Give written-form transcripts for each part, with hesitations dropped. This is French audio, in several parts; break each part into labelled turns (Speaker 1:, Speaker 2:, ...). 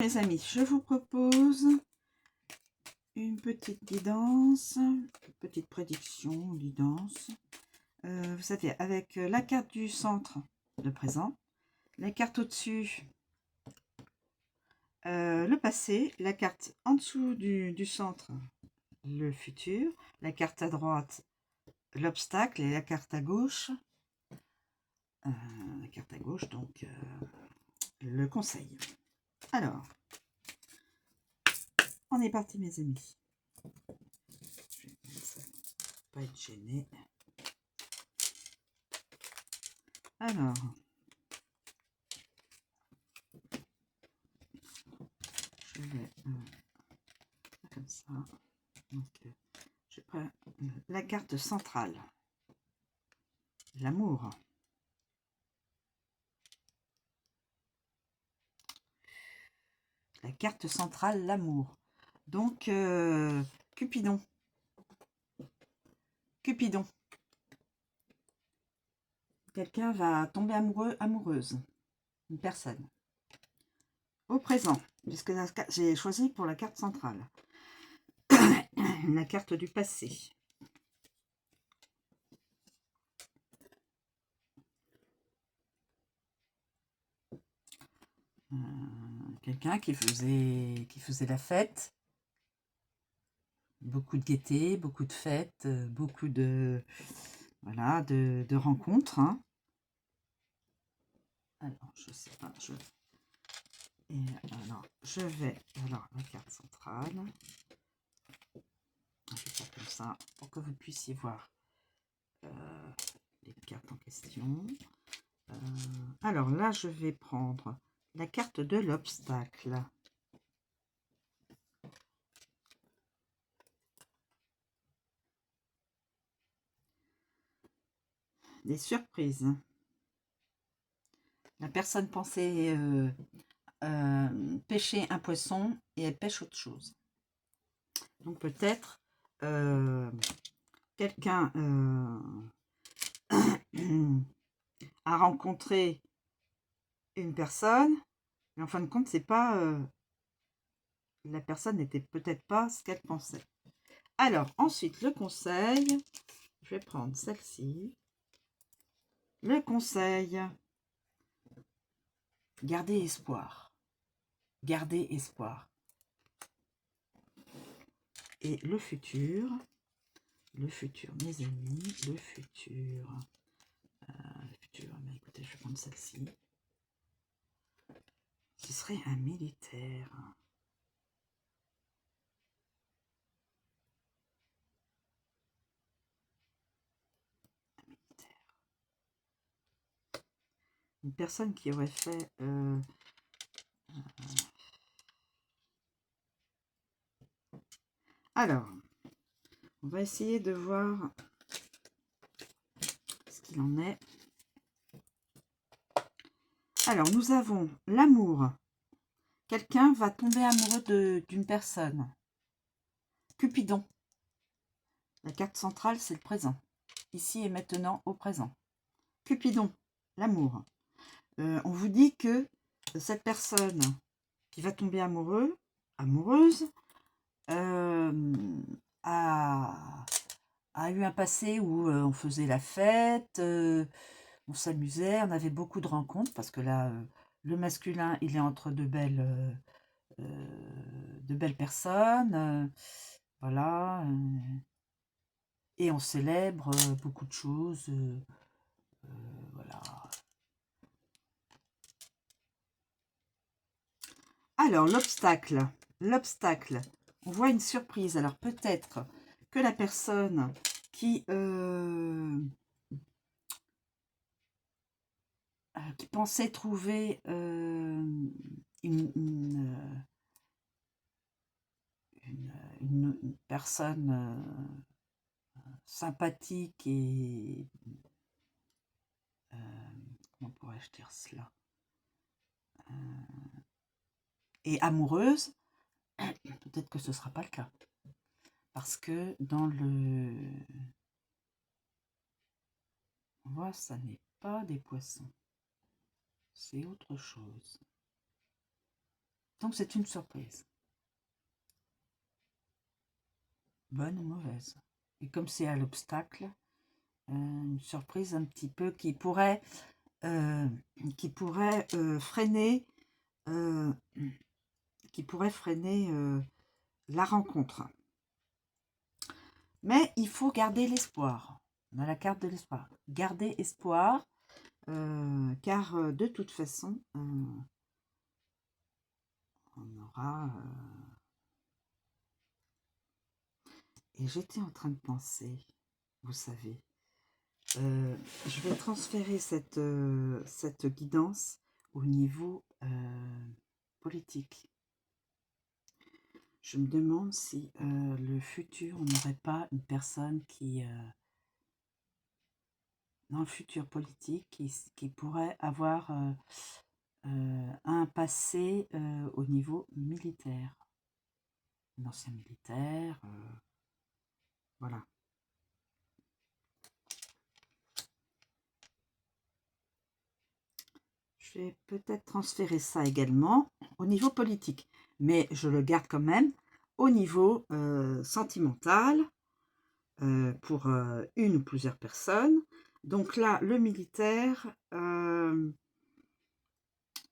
Speaker 1: Les amis, je vous propose une petite guidance, une petite prédiction, guidance. Vous savez, avec la carte du centre, le présent, la carte au-dessus, le passé, la carte en dessous du centre, le futur, la carte à droite, l'obstacle, et la carte à gauche, donc le conseil. Alors, on est parti mes amis. Je vais pas être gêné. Alors, je vais comme ça. Donc, je prends la carte centrale, l'amour. La carte centrale, l'amour. Donc, Cupidon. Cupidon. Quelqu'un va tomber amoureux, amoureuse. Une personne. Au présent, puisque j'ai choisi pour la carte centrale. La carte du passé. Quelqu'un qui faisait la fête. Beaucoup de gaieté, beaucoup de fêtes, beaucoup de, voilà, de rencontres. Hein. Alors, je sais pas, et alors, je vais, alors, la carte centrale. Je vais faire comme ça, pour que vous puissiez voir les cartes en question. Alors là, je vais prendre la carte de l'obstacle. Des surprises. La personne pensait pêcher un poisson et elle pêche autre chose. Donc peut-être quelqu'un a rencontré une personne, mais en fin de compte, c'est pas la personne n'était peut-être pas ce qu'elle pensait. Alors ensuite, le conseil, je vais prendre celle-ci. Le conseil, gardez espoir. Gardez espoir. Et le futur, mes amis, le futur, mais écoutez, je vais prendre celle-ci. Ce serait un militaire. Une personne qui aurait fait alors, on va essayer de voir ce qu'il en est. Alors, nous avons l'amour. Quelqu'un va tomber amoureux d'une personne. Cupidon. La carte centrale, c'est le présent. Ici et maintenant, au présent. Cupidon, l'amour. On vous dit que cette personne qui va tomber amoureuse, a eu un passé où on faisait la fête, on s'amusait, on avait beaucoup de rencontres, parce que là, le masculin, il est entre de belles personnes, voilà, et on célèbre beaucoup de choses, voilà. Alors, l'obstacle, on voit une surprise. Alors, peut-être que la personne qui pensait trouver une personne sympathique et comment pourrais-je dire cela, et amoureuse, peut-être que ce ne sera pas le cas, parce que dans le, on voit, ça n'est pas des poissons, c'est autre chose. Donc c'est une surprise. Bonne ou mauvaise. Et comme c'est à l'obstacle, une surprise un petit peu euh, freiner euh, la rencontre. Mais il faut garder l'espoir. On a la carte de l'espoir. Garder espoir, car de toute façon, on aura... Et j'étais en train de penser, vous savez, je vais transférer cette guidance au niveau politique. Je me demande si le futur, on n'aurait pas une personne qui, dans le futur politique, qui pourrait avoir un passé au niveau militaire. Un ancien militaire, voilà. Je vais peut-être transférer ça également au niveau politique, mais je le garde quand même au niveau sentimental pour une ou plusieurs personnes. Donc là, le militaire,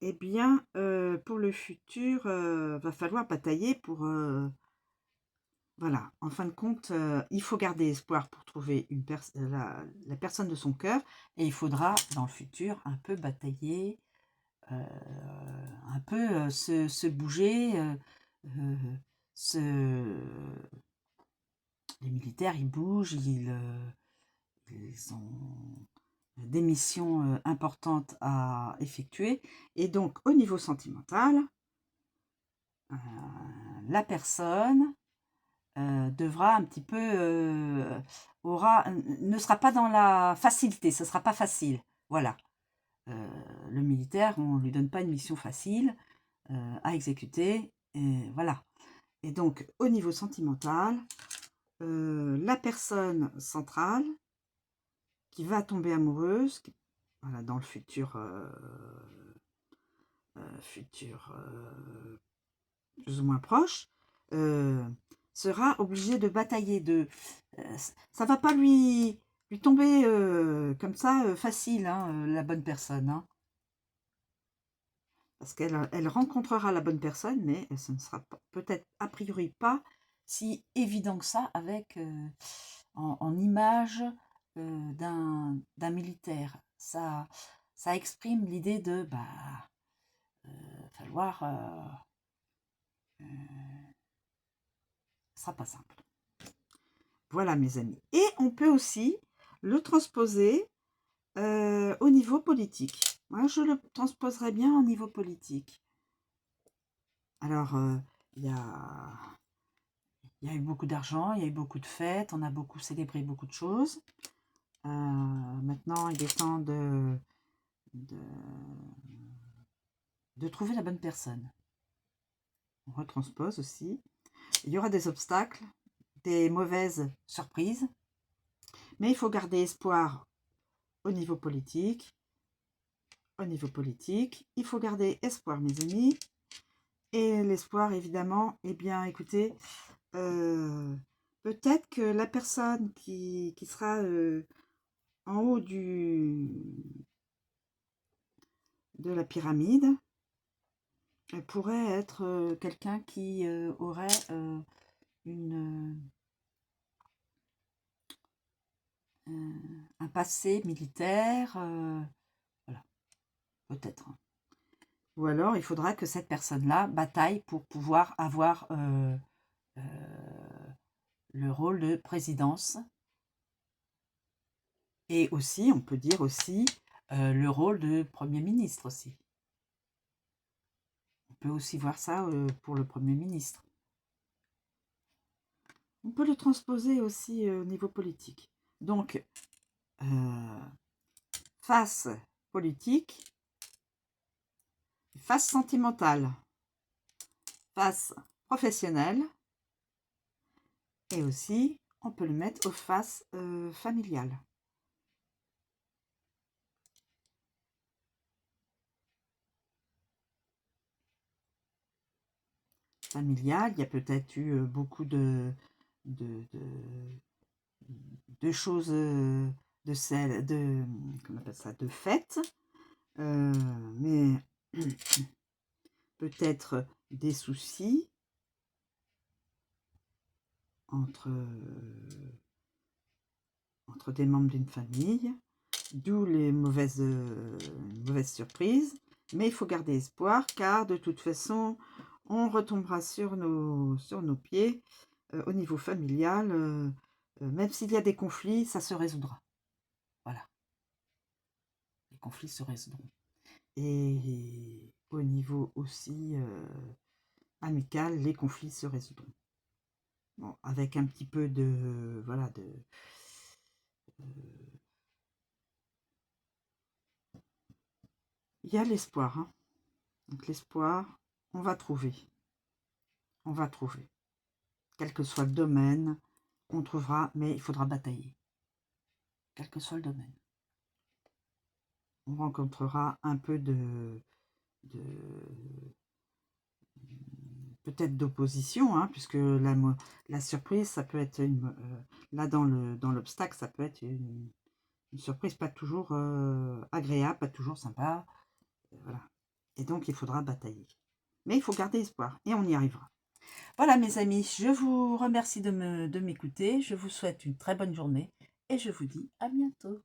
Speaker 1: eh bien, pour le futur, va falloir batailler pour... voilà, en fin de compte, il faut garder espoir pour trouver la personne de son cœur, et il faudra, dans le futur, un peu batailler, un peu se bouger, les militaires, ils bougent, ils ont des missions importantes à effectuer, et donc au niveau sentimental, la personne devra un petit peu, ne sera pas dans la facilité, ce ne sera pas facile, voilà. Le militaire, on ne lui donne pas une mission facile à exécuter, et voilà. Et donc, au niveau sentimental, la personne centrale qui va tomber amoureuse, voilà, dans le futur, plus ou moins proche, sera obligée de batailler. Ça va pas lui tomber comme ça facile, hein, la bonne personne. Hein. Parce qu'elle rencontrera la bonne personne, mais ce ne sera peut-être a priori pas si évident que ça avec en image d'un militaire. Ça exprime l'idée de falloir... ce sera pas simple. Voilà mes amis. Et on peut aussi le transposer au niveau politique. Moi, je le transposerais bien au niveau politique. Alors, il y a eu beaucoup d'argent, il y a eu beaucoup de fêtes, on a beaucoup célébré beaucoup de choses. Maintenant, il est temps de trouver la bonne personne. On retranspose aussi. Il y aura des obstacles, des mauvaises surprises, mais il faut garder espoir au niveau politique. Au niveau politique, il faut garder espoir, mes amis. Et l'espoir, évidemment, eh bien, écoutez, peut-être que la personne qui sera en haut de la pyramide pourrait être quelqu'un qui aurait un passé militaire, voilà, peut-être. Ou alors, il faudra que cette personne-là bataille pour pouvoir avoir le rôle de présidence. Et aussi, on peut dire aussi, le rôle de Premier ministre aussi. On peut aussi voir ça pour le Premier ministre. On peut le transposer aussi au niveau politique. Donc, face politique, face sentimentale, face professionnelle, et aussi, on peut le mettre aux faces familiales. familiale. Il y a peut-être eu beaucoup de, de choses, comment on appelle ça, de fêtes. Mais peut-être des soucis entre des membres d'une famille, d'où les mauvaises surprises. Mais il faut garder espoir, car de toute façon, on retombera sur nos pieds au niveau familial. Même s'il y a des conflits, ça se résoudra. Voilà, les conflits se résoudront. Et au niveau aussi amical, les conflits se résoudront. Bon, avec un petit peu de... voilà, il y a l'espoir. Hein. Donc l'espoir, on va trouver. On va trouver. Quel que soit le domaine, on trouvera, mais il faudra batailler. Quel que soit le domaine. On rencontrera un peu peut-être d'opposition, hein, puisque la surprise, ça peut être là dans l'obstacle, ça peut être une surprise pas toujours agréable, pas toujours sympa. Voilà. Et donc, il faudra batailler. Mais il faut garder espoir et on y arrivera. Voilà mes amis, je vous remercie de m'écouter. Je vous souhaite une très bonne journée et je vous dis à bientôt.